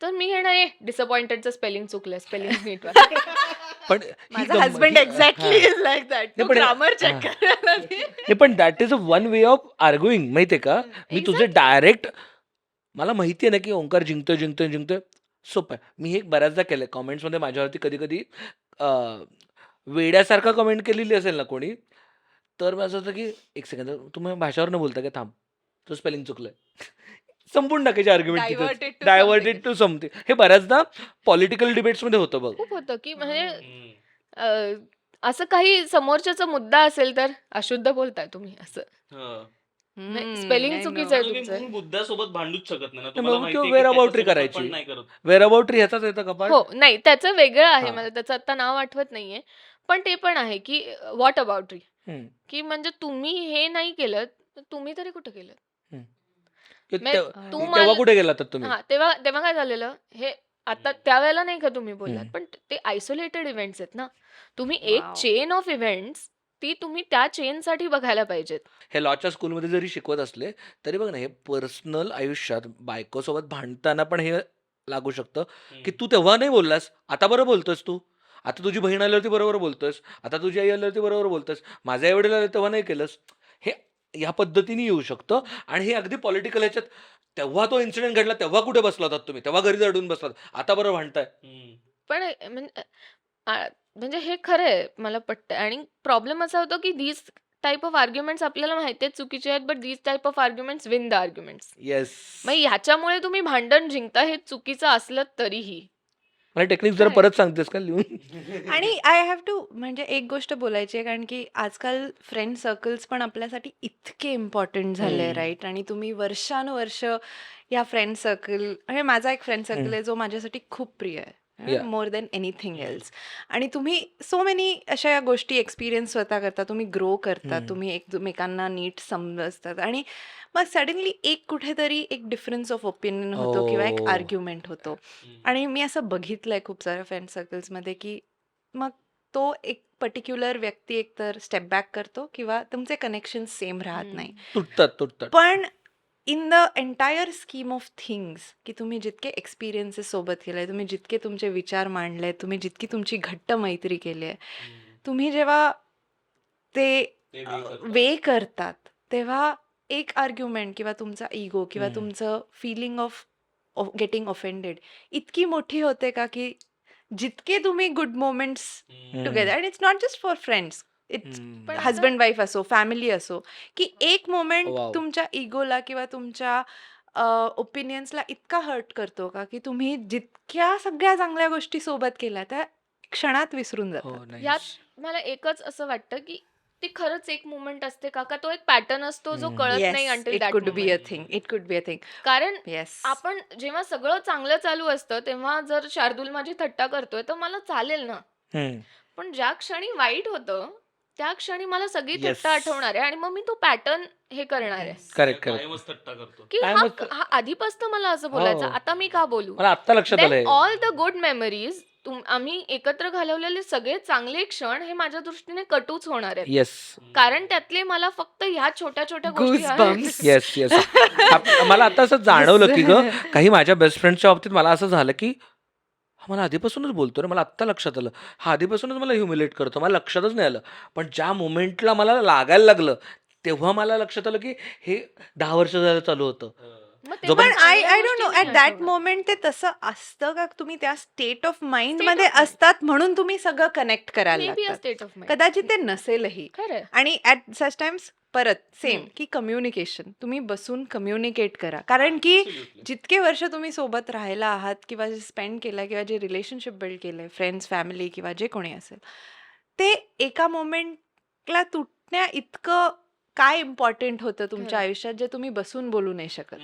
तर मी घेणार डिसअपॉइंटेडचं स्पेलिंग चुकलंय स्पेलिंग नीट वाच. पण ही माझा गंमत- हस्बंड ही- एक्झॅक्टली हा. Is like that. नाही, तू पण- ग्रामर चेक हा. करायला दे. नाही पण that is a one way of arguing माहितीये का. मी तुझे डायरेक्ट मला माहितीये ना की ओंकार जिंकतोय सोपं आहे. मी हे बऱ्याचदा केलंय कॉमेंट्समध्ये माझ्यावरती कधी कधी वेड्यासारखा कमेंट केलेली असेल ना कोणी तर मी असं होतं की एक सेकंद तुम्ही भाषावर न बोलता का थांब तो स्पेलिंग चुकलंय संपून टाकायची argument Diverted to diverted to something. हे बऱ्याचदा पॉलिटिकल डिबेट्समध्ये होतं बघ. खूप होतं की म्हणजे असं काही समोरच्याचा मुद्दा असेल तर अशुद्ध बोलताय तुम्ही असं स्पेलिंग चुकीचं आहे तुमचं. मुद्द्यासोबत भांडूच शकत नाही ना. मग तुम्हाला तू माहिती आहे की whereaboutry त्याच्यासोबत करायची. आपण नाही करत. वेराबाउटरी ह्याचाच येतं का हो नाही त्याचं वेगळं आहे. हा. मला त्याचं आता नाव आठवत नाहीये पण ते पण आहे की व्हॉट अबाउट हम्म. की म्हणजे तुम्ही हे नाही केलं तर तुम्ही तरी कुठं केलं. की मग तू तेव्हा मला- कुठे गेला तर तुम्ही हा तेव्हा काय झालेलं हे आता त्यावेळेला नाही का तुम्ही बोललात हम्म. पण ते आयसोलेटेड इव्हेंट्स आहेत ना. तुम्ही एक Wow. चेन ऑफ इव्हेंट्स ती तुम्ही त्या चेन साठी बघायला पाहिजेत. हे लॉच्या स्कूलमध्ये जरी शिकवत असले तरी बघ ना हे पर्सनल आयुष्यात बायकोसोबत भांडताना पण हे लागू शकतं की तू तेव्हा नाही बोललास आता बरं बोलतोयस तू. आता तुझी बहीण आल्यावरती बरोबर बोलतोयस. आता तुझी आई आल्यावरती बरोबर बोलतोयस. माझ्या आई वडील आले तेव्हा नाही केलंस. हे ह्या पद्धतीने येऊ शकतं आणि हे अगदी पॉलिटिकल ह्याच्यात तेव्हा तो इन्सिडेंट घडला तेव्हा कुठे बसला होतात तुम्ही तेव्हा घरी दडून बसलात आता बरं भांडताय. पण म्हणजे हे खरं आहे मला पटतंय आणि प्रॉब्लेम असा होतो की दीज टाईप ऑफ आर्ग्युमेंट्स आपल्याला माहिती आहेत चुकीचे आहेत but these type of arguments win the arguments. Yes मग ह्याच्यामुळे तुम्ही भांडण जिंकता हे चुकीचं असलं तरीही मला टेक्निक जरा Correct. परत सांगतेस का लिहून? आणि आय हॅव टू म्हणजे एक गोष्ट बोलायची आहे, कारण की आजकाल फ्रेंड सर्कल्स पण आपल्यासाठी इतके इम्पॉर्टंट झाले हम्म. राईट. आणि तुम्ही वर्षानुवर्ष या फ्रेंड सर्कल, म्हणजे माझा एक फ्रेंड सर्कल हम्म. आहे जो माझ्यासाठी खूप प्रिय आहे या मोर दॅन एनिथिंग हम्म. एल्स. आणि तुम्ही सो मेनी अशा या गोष्टी एक्सपिरियन्स स्वतः करता, तुम्ही ग्रो करता, हम्म. तुम्ही एकमेकांना नीट समजतात. आणि मग सडनली एक कुठेतरी एक डिफरन्स ऑफ ओपिनियन होतो किंवा एक ओ आर्ग्युमेंट होतो. हम्म. आणि मी असं बघितलंय खूप साऱ्या फ्रेंड सर्कल्समध्ये की मग तो एक पर्टिक्युलर व्यक्ती एकतर स्टेप बॅक करतो किंवा तुमचे कनेक्शन सेम राहत नाही. तुटतात. पण in the entire scheme of things, की तुम्ही जितके एक्सपिरियन्सेस सोबत केले, तुम्ही जितके तुमचे विचार मांडले, तुम्ही जितकी तुमची घट्ट मैत्री केली आहे, हम्म. तुम्ही जेव्हा ते ते वे करतात. वे करतात, तेव्हा एक आर्ग्युमेंट किंवा तुमचा इगो किंवा हम्म. तुमचं फिलिंग ऑफ गेटिंग ऑफेंडेड इतकी मोठी होते का, की जितके तुम्ही गुड मोमेंट्स हम्म. टुगेदर, हम्म. And it's not just for friends, it's पण हम्म. आता हजबंड वाईफ असो, फॅमिली असो, की एक मोमेंट वाव तुमच्या इगोला किंवा तुमच्या ओपिनियन्सला इतका हर्ट करतो का, की तुम्ही जितक्या सगळ्या चांगल्या गोष्टी सोबत केल्या त्या क्षणात विसरून हो जातात. यात नाईस. मला एकच असं वाटतं की ती खरंच एक मुमेंट असते का तो एक पॅटर्न असतो जो हम्म. कळत नाही yes, until it that could be a moment. Thing, it could be a thing. कारण येस. आपण जेव्हा सगळं चांगलं चालू असतं तेव्हा जर शार्दूल माझी थट्टा करतोय तर मला चालेल ना. हम्म. पण ज्या क्षणी वाईट होतं त्या क्षणी मला सगळी येस थट्टा आठवणार आहे आणि मग मी तो पॅटर्न हे करणार आहे करेक्ट कायमच थट्टा करतो. की काय हा मग हा आधीपासून मला असं बोलायचं, हो आता मी का बोलू. मला आत्ता लक्षात देन आलंय. ऑल द गुड मेमरीज आम्ही एकत्र घालवलेले सगळे चांगले क्षण हे माझ्या दृष्टीने कटूच होणार आहेत. येस कारण त्यातले मला फक्त ह्या छोट्या छोट्या गूज गोष्टी बम्स. येस येस मला आता असं जाणवलं की ग काही माझ्या बेस्ट फ्रेंडच्या बाबतीत मला असं झालं की हा मला आधीपासूनच बोलतो रे, मला आत्ता लक्षात आलं, हा आधीपासूनच मला ह्युमिलेट करतो, मला लक्षातच नाही आलं. पण ज्या मोमेंटला मला लागायला लागलं तेव्हा मला लक्षात आलं की हे 10 वर्ष झालं चालू होतं. मग जो तेव्हा पण आय चांगल्या डोंट नो गोष्टी ॲट नाही दॅट आठवणार. मोमेंट ते तसं असतं का, तुम्ही त्या स्टेट ऑफ माइंड स्टेट मध्ये ऑफ माइंड असतात म्हणून तुम्ही सगळं कनेक्ट करायला मे बी अ लागतात. State of mind. कदाचित ते नसेलही. खरंय. आणि ॲट सच टाइम्स परत सेम हम्म. की कम्युनिकेशन, तुम्ही बसून कम्युनिकेट करा. कारण की Absolutely. जितके वर्ष तुम्ही सोबत राहायला आहात किंवा जे स्पेंड केलं किंवा जे रिलेशनशिप बिल्ड केलंय, फ्रेंड्स, फॅमिली किंवा जे कोणी असेल, ते एका मोमेंटला तुटण्या इतकं काय इम्पॉर्टंट होतं तुमच्या खरंय. आयुष्यात जे तुम्ही बसून बोलू नाही शकत.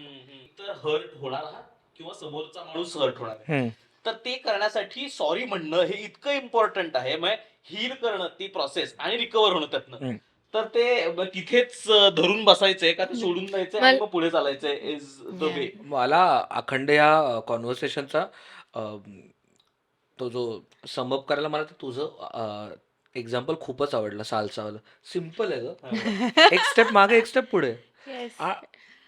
तर हर्ट होणार आहात किंवा समोरचा माणूस हर्ट होणार आहे. हम्म. तर ते करण्यासाठी सॉरी म्हणणं हे इतकं इम्पॉर्टंट आहे. मग हील करणं ती प्रोसेस आणि रिकवर होणं त्यातनं. हम्म. तर ते तिथेच धरून बसायचंय का ते सोडून द्यायचंय आणि मला मग पुढे चालायचंय इज द Yeah. वे. मला अखंड या कॉन्व्हर्सेशनचा तो जो समअप करायला मला ते तुझं एक्झाम्पल खूपच आवडलं. सालसावालं सिम्पल आहे ग, एक स्टेप मागे एक स्टेप पुढे येस.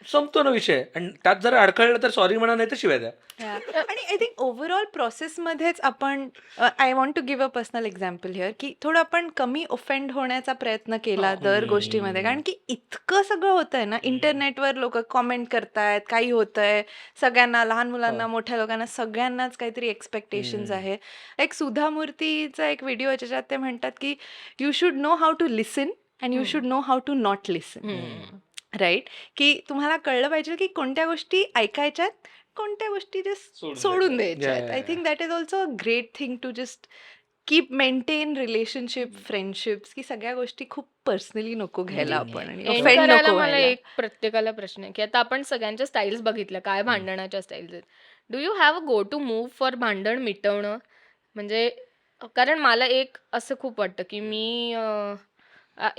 संपतो ना विषय. आणि त्यात जर अडखळलं तर सॉरी म्हणा, नाही तर शिवाय द्या. आणि आय थिंक ओव्हरऑल प्रोसेसमध्येच आपण I want to give a personal example here, की थोडं आपण कमी ऑफेंड होण्याचा प्रयत्न केला दर गोष्टीमध्ये. कारण की इतकं सगळं होतंय ना, इंटरनेटवर लोक कॉमेंट करतायत, काही होतंय, सगळ्यांना, लहान मुलांना, मोठ्या लोकांना, सगळ्यांनाच काहीतरी एक्सपेक्टेशन्स आहे. एक सुधा मूर्तीचा एक व्हिडिओ ज्याच्यात ते म्हणतात की you should know how to listen and you should know how to not listen. Hmm. Right? की तुम्हाला कळलं पाहिजे की कोणत्या गोष्टी ऐकायच्यात, कोणत्या गोष्टी जस्ट सोडून सोडून द्यायच्या. द्यायच्यात. I Yeah. Think that is also a great thing to just keep maintain relationship, friendships, की सगळ्या गोष्टी खूप पर्सनली नको घ्यायला आपण आणि एंड ऑफेंड करायला नको मला व्हायला. एक प्रत्येकाला प्रश्न आहे की आता आपण सगळ्यांच्या स्टाईल्स बघितल्या, काय भांडणाच्या स्टाईल्स आहेत. Do you have a go to move for भांडण मिटवणं? म्हणजे कारण मला एक असं खूप वाटतं की मी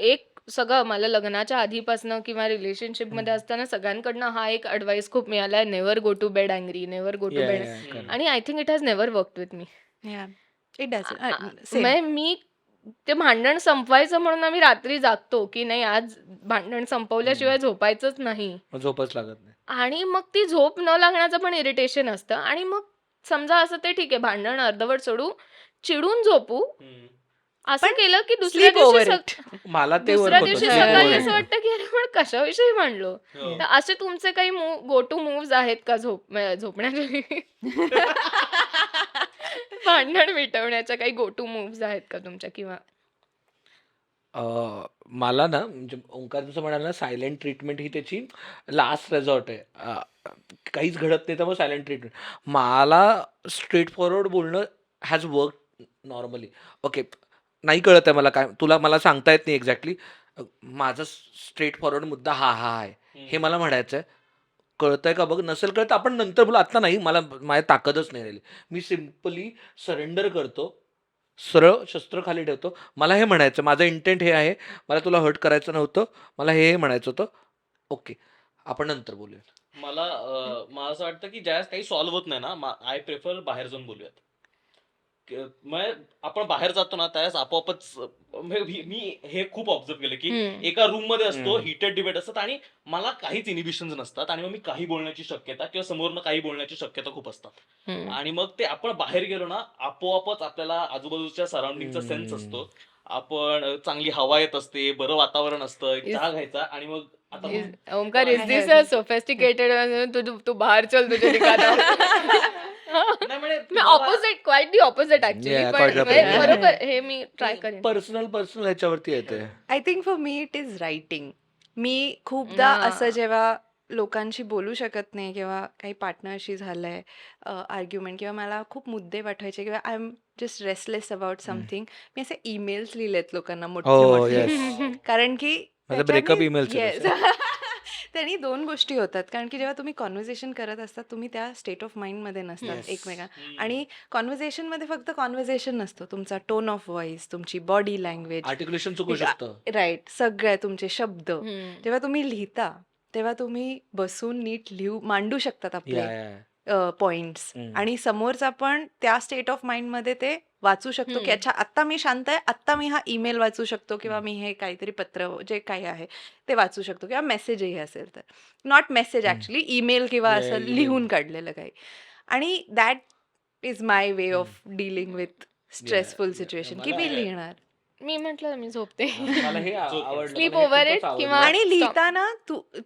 एक सगळं मला लग्नाच्या आधीपासनं किंवा रिलेशनशिपमध्ये असताना सगळ्यांकडनं हा एक ॲडवाईस खूप मिळाला आहे, never go to bed angry, never go to Yeah, bed. yeah, correct. आणि I think it has never worked with me. It does म्हणजे मी ते भांडण संपवायचं म्हणून आम्ही रात्री जागतो की नाही आज भांडण संपवल्याशिवाय झोपायचंच नाही. मग झोपच लागत नाही. आणि मग ती झोप न लागण्याचं पण इरिटेशन असतं. आणि मग समजा असं ते ठीक आहे भांडण अर्धवट सोडू, चिडून झोपू, असं पण केलं की दुसऱ्या स्लीप ओव्हर दिवशी इट. मला ते दुसऱ्या वर्क दिवशी होतं. सकाळी Yeah. असं वाटतं की अरे पण कशाविषयी भांडलो. तर असे तुमचे काही गो टू मूव्स आहेत का झोपण्याच्या भांडण मिटवण्याच्या काही गो टू मूव्स आहेत का तुमच्या? किंवा मला ना म्हणजे ओंकार जसं म्हणाला ना, सायलेंट ट्रीटमेंट ही त्याची लास्ट रेसॉर्ट आहे. काहीच घडत नाही त्यामुळे सायलेंट ट्रीटमेंट. मला स्ट्रेट फॉरवर्ड बोलणं हॅज वर्क नॉर्मली. ओके, नाही कळत आहे मला काय तुला मला सांगता येत नाही एक्झॅक्टली. माझा स्ट्रेट फॉरवर्ड मुद्दा हा हा आहे हे मला म्हणायचं आहे. कळतंय का बघ, नसेल कळत आपण नंतर बोलू, आत्ता नाही. मला माझी ताकदच नाही राहिली. मी सिम्पली सरेंडर करतो, सरळ शस्त्र खाली ठेवतो. मला हे म्हणायचं, माझं इंटेंट हे आहे, मला तुला हर्ट करायचं नव्हतं, मला हे म्हणायचं होतं. ओके, आपण नंतर बोलूया. मला असं वाटतं की ज्यावेळेस काही सॉल्व्ह होत नाही ना, आय प्रेफर बाहेर जाऊन बोलूयात. मग आपण बाहेर जातो ना त्यावेळेस आपोआपच मी हे खूप ऑब्झर्व केलं की एका रूम मध्ये असतो, हिटेड डिबेट असतात आणि मला काहीच इनिबिशन्स नसतात आणि मग मी काही बोलण्याची शक्यता किंवा समोरनं काही बोलण्याची शक्यता खूप असतात. आणि मग ते आपण बाहेर गेलो ना आपोआपच आपल्याला आजूबाजूच्या सराउंडिंगचा सेन्स असतो. आपण चांगली हवा येत असते, बरं वातावरण असतं, एक चहा घ्यायचा आणि मग आता Omkar, is I this have- sophisticated? तू बाहेर चल, तुझे दिखाता. नाही म्हणजे मी तुम्हाला- opposite, quite the opposite actually. Yeah, पण quite the म्हणजे opposite. बरोबर हे मी ट्राय करेन. पर्सनल ह्याच्यावरती येते. I think for me it is writing. मी खूपदा असं जेव्हा लोकांशी बोलू शकत नाही किंवा काही पार्टनरशी झालंय आर्ग्युमेंट किंवा मला खूप मुद्दे पाठवायचे किंवा I am just restless about something, मी असे ईमेल्स लिहिलेत लोकांना मोठे हो, मोठे. yes. कारण की माझं ब्रेकअप ईमेल्स येस त्यांनी दोन गोष्टी होतात. कारण की जेव्हा तुम्ही कॉन्व्हर्सेशन करत असतात तुम्ही त्या स्टेट ऑफ माइंडमध्ये नसतात Yes. एकमेकांना. आणि कॉन्व्हर्सेशनमध्ये फक्त कॉन्व्हर्सेशन नसतो, तुमचा टोन ऑफ व्हॉइस, तुमची बॉडी लँग्वेज, आर्टिक्युलेशन चुकू शकतं. राईट, सगळे तुमचे शब्द हम्म. जेव्हा तुम्ही लिहिता तेव्हा तुम्ही बसून नीट मांडू शकतात आपले या, या. पॉइंट्स. हम्म. आणि समोरचा पण त्या स्टेट ऑफ माइंड मध्ये ते वाचू शकतो की अच्छा आत्ता मी शांत आहे, आत्ता मी हा ईमेल वाचू शकतो किंवा मी हे काहीतरी पत्र जे काही आहे ते वाचू शकतो किंवा मेसेजही असेल तर नॉट मेसेज ऍक्च्युली ईमेल किंवा Yeah, असं email. लिहून काढलेलं काही. आणि that is my way of dealing with stressful yeah. Situation की मला मी हे- लिहिणार. मी म्हटलं मी झोपते. मला हे झोप. आवडलं. Sleep मला हे over खूपच it आवडलं. किंवा- आणि stop. लिहिताना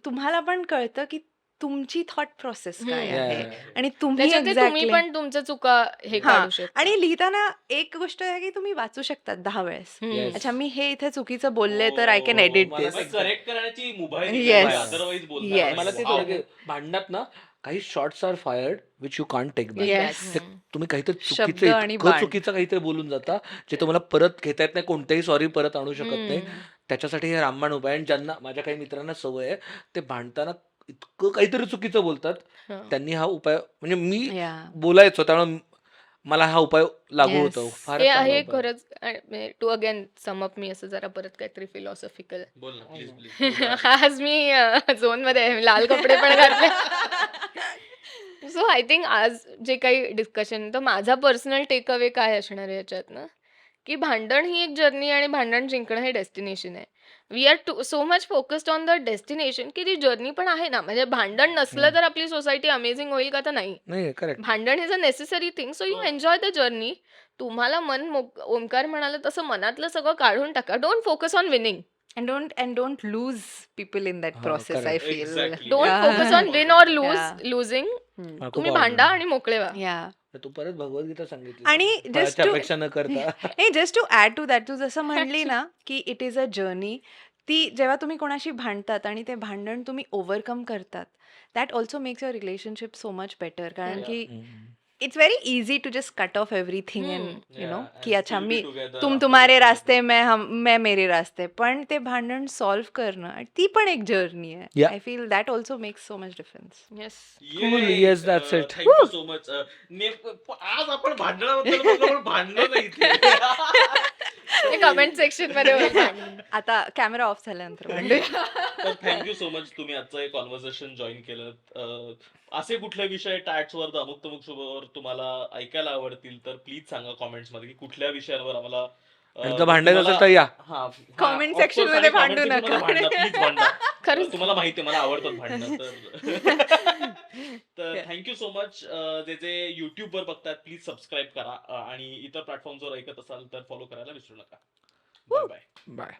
तुम्हाला पण कळतं की तुमची थॉट प्रोसेस काय हम्म. आहे Yeah. आणि तुम्ही त्याच्यात ते तुम्ही एक्झॅक्टली. पण तुमच्या चुका हे हा, काढू शकता. आणि लिहिताना एक गोष्ट आहे की तुम्ही वाचू शकतात 10 वेळेस. Yes. अच्छा मी हे इथे चुकीचं बोलले तर आय कॅन एडिट मला दिस. करेक्ट करण्याची मुभा Yes. Otherwise Yes. बोलतात. मला ते Wow. थोडं की भांडणात ना काही shots are fired which you can't take back. Yes. ते तुम्ही काहीतरी शब्द चुकीचं आणि इतकं बाण. चुकीचं काहीतरी बोलून जाता जे तुम्हाला परत घेता येत नाही, कोणतेही सॉरी परत आणू शकत नाही. त्याच्यासाठी हे रामबाण उपाय. आणि ज्यांना माझ्या काही मित्रांना सवय आहे ते भांडताना इतकं काहीतरी चुकीचं बोलतात, हा. त्यांनी हा उपाय म्हणजे मी Yeah. बोलायचो त्यामुळे मला हा उपाय लागू Yes. होतो. फार हे आहे खरंच. टू अगेन सम अप मी असं जरा परत काहीतरी फिलॉसॉफिकल. बोल ना प्लीज आज मी झोन मध्ये आहे. लाल कपडे पण घातले. सो आय थिंक आज जे काही डिस्कशन, तर माझा पर्सनल टेक अवे काय असणार आहे याच्यातनं, की भांडण ही एक जर्नी आणि भांडण जिंकणं हे डेस्टिनेशन आहे. We are so much focused on the destination की ती जर्नी पण आहे ना. म्हणजे भांडण नसलं तर आपली सोसायटी अमेझिंग होईल का? तर नाही. नाही. करेक्ट. भांडण is a necessary thing. So you enjoy the journey. तुम्हाला ओमकार म्हणाला तसं मनातलं सगळं काढून टाका. Don't focus on winning. And don't lose people in that हा, process, I correct. feel. Exactly. Don't Yeah. Focus on win or Yeah. Losing. Hmm. मला खूप तुम्ही आवडलं. भांडा आणि मोकळे व्हा. Yeah. तू परत भगवद्गीता सांगितली. आणि just फळाची to अपेक्षा न करता. नाही, just to add to that, तू जसं म्हणली ना की इट इज अ जर्नी. ती जेव्हा तुम्ही कोणाशी भांडतात आणि ते भांडण तुम्ही ओव्हरकम करतात, that also makes your relationship so much better. कारण की it's very easy to just cut off everything and you know की अच्छा मी तुम तुम्हारे रास्ते मैं मेरे रास्ते. पण ते भांडण सॉल्व्ह करणं ती पण एक जर्नी आहे. Yeah. I feel that also makes so much difference. Yes. Cool. Yes, that's it. Thank you so much. आज आपण भांडणाबद्दल बोललो, पण भांडणं नाही इथे. कमेंट सेक्शन मध्ये होतं. आता कॅमेरा ऑफ झाल्यानंतर भांडूया. तर थँक्यू सो मच तुम्ही आजचं हे कॉन्व्हर्सेशन जॉईन केलं. असे कुठले विषय टॅट्सवर अमुक तमुक शुभवर तुम्हाला ऐकायला आवडतील तर प्लीज सांगा कॉमेंट्स मध्ये की कुठल्या विषयांवर आम्हाला आणि जर भांडायचं असेल तर या. Comment section मध्ये भांडू नका. प्लीज भांडा. खरंच. तुम्हाला माहिती आहे मला आवडतात भांडणं तर. तर थँक्यू सो मच. जे युट्यूब वर बघतात प्लीज सबस्क्राईब करा आणि इतर प्लॅटफॉर्मवर ऐकत असाल तर फॉलो करायला विसरू नका. Bye bye. बाय.